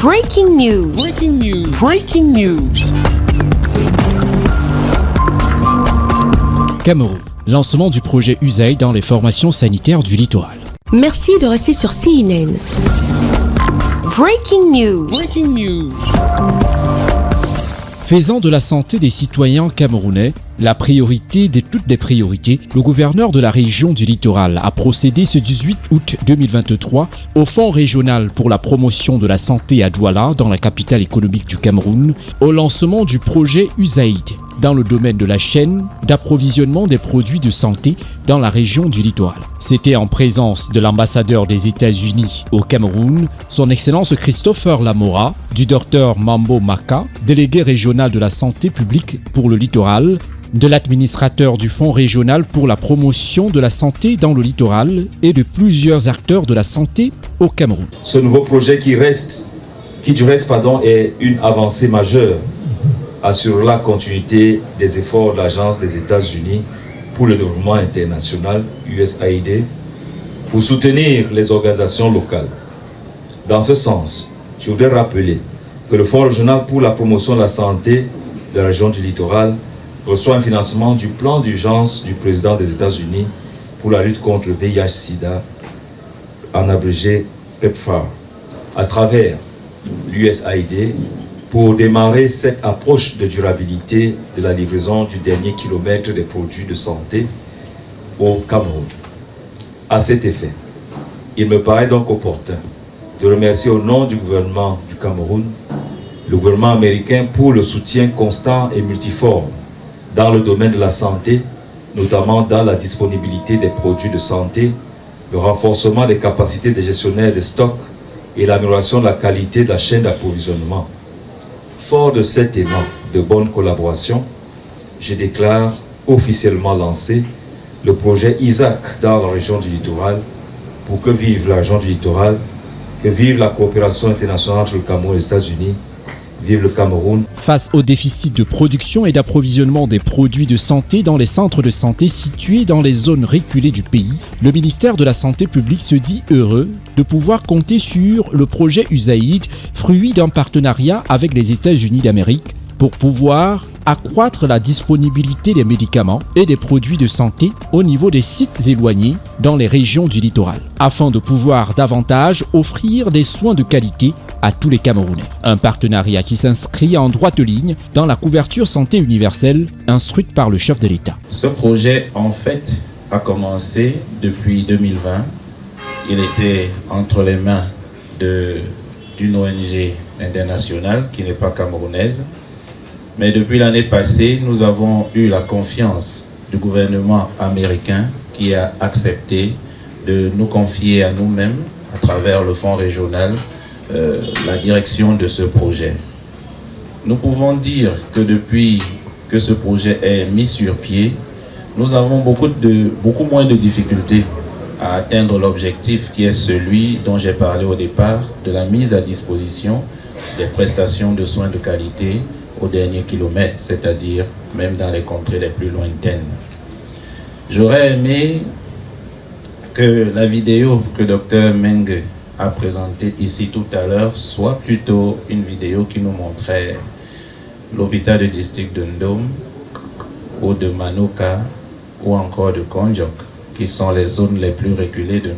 Breaking news. Breaking news. Breaking news. Cameroun. Lancement du projet USAID dans les formations sanitaires du littoral. Merci de rester sur CNN. Breaking news. Breaking news. Faisant de la santé des citoyens camerounais la priorité de toutes les priorités, le gouverneur de la région du littoral a procédé ce 18 août 2023 au Fonds régional pour la promotion de la santé à Douala, dans la capitale économique du Cameroun, au lancement du projet USAID dans le domaine de la chaîne d'approvisionnement des produits de santé dans la région du littoral. C'était en présence de l'ambassadeur des États-Unis au Cameroun, son Excellence Christopher Lamora, du Dr Mambo Maka, délégué régional de la santé publique pour le littoral, de l'administrateur du Fonds régional pour la promotion de la santé dans le littoral et de plusieurs acteurs de la santé au Cameroun. Ce nouveau projet qui du reste est une avancée majeure, assure la continuité des efforts de l'Agence des États-Unis pour le développement international, USAID, pour soutenir les organisations locales. Dans ce sens, je voudrais rappeler que le Fonds régional pour la promotion de la santé de la région du littoral reçoit un financement du plan d'urgence du président des États-Unis pour la lutte contre le VIH-Sida, en abrégé PEPFAR, à travers l'USAID, pour démarrer cette approche de durabilité de la livraison du dernier kilomètre des produits de santé au Cameroun. À cet effet, il me paraît donc opportun de remercier au nom du gouvernement du Cameroun, le gouvernement américain pour le soutien constant et multiforme dans le domaine de la santé, notamment dans la disponibilité des produits de santé, le renforcement des capacités des gestionnaires des stocks et l'amélioration de la qualité de la chaîne d'approvisionnement. Fort de cet élan de bonne collaboration, je déclare officiellement lancé le projet ISAC dans la région du littoral pour que vive la région du littoral, que vive la coopération internationale entre le Cameroun et les États-Unis, vive le Cameroun. Face au déficit de production et d'approvisionnement des produits de santé dans les centres de santé situés dans les zones reculées du pays, le ministère de la Santé publique se dit heureux de pouvoir compter sur le projet USAID, fruit d'un partenariat avec les États-Unis d'Amérique, pour pouvoir accroître la disponibilité des médicaments et des produits de santé au niveau des sites éloignés dans les régions du littoral, afin de pouvoir davantage offrir des soins de qualité à tous les Camerounais. Un partenariat qui s'inscrit en droite ligne dans la couverture santé universelle instruite par le chef de l'État. Ce projet, en fait, a commencé depuis 2020. Il était entre les mains d'une ONG internationale qui n'est pas camerounaise. Mais depuis l'année passée, nous avons eu la confiance du gouvernement américain qui a accepté de nous confier à nous-mêmes, à travers le Fonds régional, la direction de ce projet. Nous pouvons dire que depuis que ce projet est mis sur pied, nous avons beaucoup moins de difficultés à atteindre l'objectif qui est celui dont j'ai parlé au départ, de la mise à disposition des prestations de soins de qualité au dernier kilomètre, c'est-à-dire même dans les contrées les plus lointaines. J'aurais aimé que la vidéo que Dr Meng a présentée ici tout à l'heure soit plutôt une vidéo qui nous montrait l'hôpital de district de Ndom ou de Manuka ou encore de Konjok, qui sont les zones les plus reculées de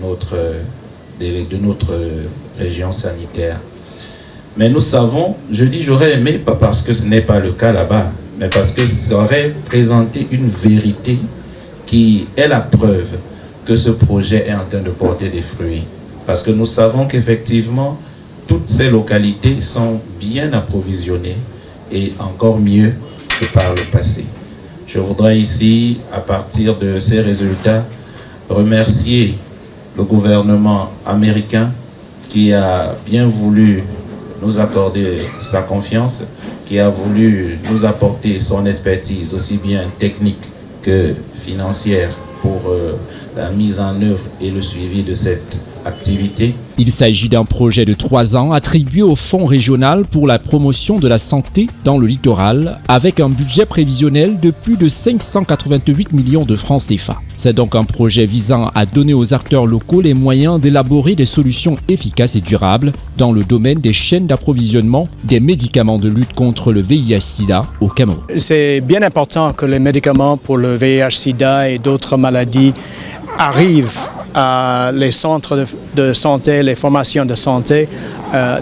notre région sanitaire. Mais nous savons, je dis j'aurais aimé, pas parce que ce n'est pas le cas là-bas, mais parce que ça aurait présenté une vérité qui est la preuve que ce projet est en train de porter des fruits. Parce que nous savons qu'effectivement, toutes ces localités sont bien approvisionnées et encore mieux que par le passé. Je voudrais ici, à partir de ces résultats, remercier le gouvernement américain qui a bien voulu nous accorder sa confiance, qui a voulu nous apporter son expertise, aussi bien technique que financière, pour la mise en œuvre et le suivi de cette activité. Il s'agit d'un projet de 3 ans attribué au Fonds régional pour la promotion de la santé dans le littoral avec un budget prévisionnel de plus de 588 millions de francs CFA. C'est donc un projet visant à donner aux acteurs locaux les moyens d'élaborer des solutions efficaces et durables dans le domaine des chaînes d'approvisionnement des médicaments de lutte contre le VIH-Sida au Cameroun. C'est bien important que les médicaments pour le VIH-Sida et d'autres maladies arrivent à les centres de santé, les formations de santé,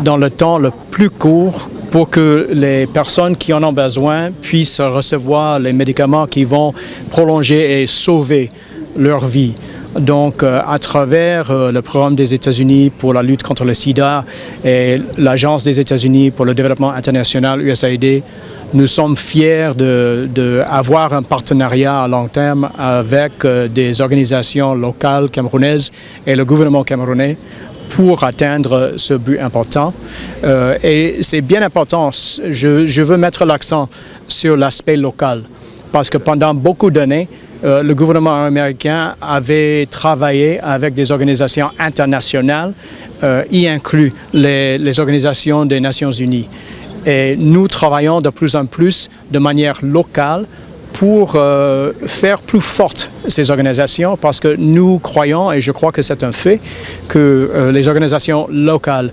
dans le temps le plus court pour que les personnes qui en ont besoin puissent recevoir les médicaments qui vont prolonger et sauver leur vie. Donc, à travers le programme des États-Unis pour la lutte contre le sida et l'Agence des États-Unis pour le développement international, USAID, nous sommes fiers d'avoir un partenariat à long terme avec des organisations locales camerounaises et le gouvernement camerounais pour atteindre ce but important. Et c'est bien important, je veux mettre l'accent sur l'aspect local, parce que pendant beaucoup d'années, le gouvernement américain avait travaillé avec des organisations internationales, y inclus les organisations des Nations Unies. Et nous travaillons de plus en plus de manière locale pour faire plus fortes ces organisations, parce que nous croyons, et je crois que c'est un fait, que les organisations locales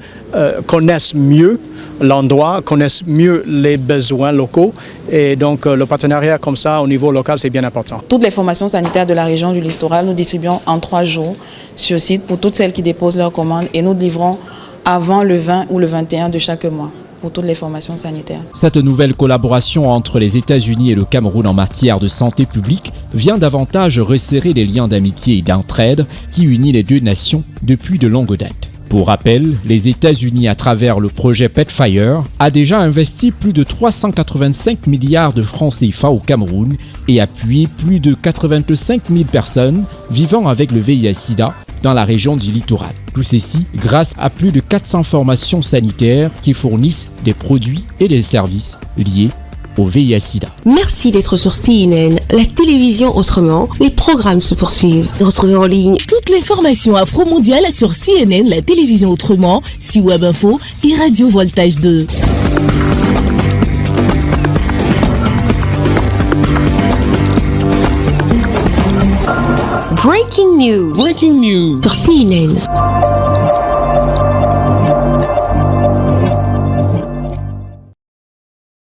connaissent mieux l'endroit, connaissent mieux les besoins locaux, et donc le partenariat comme ça au niveau local, c'est bien important. Toutes les formations sanitaires de la région du littoral, nous distribuons en 3 jours sur site pour toutes celles qui déposent leurs commandes, et nous livrons avant le 20 ou le 21 de chaque mois pour toutes les formations sanitaires. Cette nouvelle collaboration entre les États-Unis et le Cameroun en matière de santé publique vient davantage resserrer les liens d'amitié et d'entraide qui unissent les deux nations depuis de longues dates. Pour rappel, les États-Unis, à travers le projet PEPFAR, a déjà investi plus de 385 milliards de francs CFA au Cameroun et appuyé plus de 85 000 personnes vivant avec le VIH-Sida dans la région du littoral. Tout ceci grâce à plus de 400 formations sanitaires qui fournissent des produits et des services liés au VIH-Sida. Merci d'être sur CNN, la télévision autrement. Les programmes se poursuivent. Retrouvez en ligne toutes les formations afro-mondiales sur CNN, la télévision autrement, C-Web Info et Radio Voltage 2. Breaking news. sur CNN.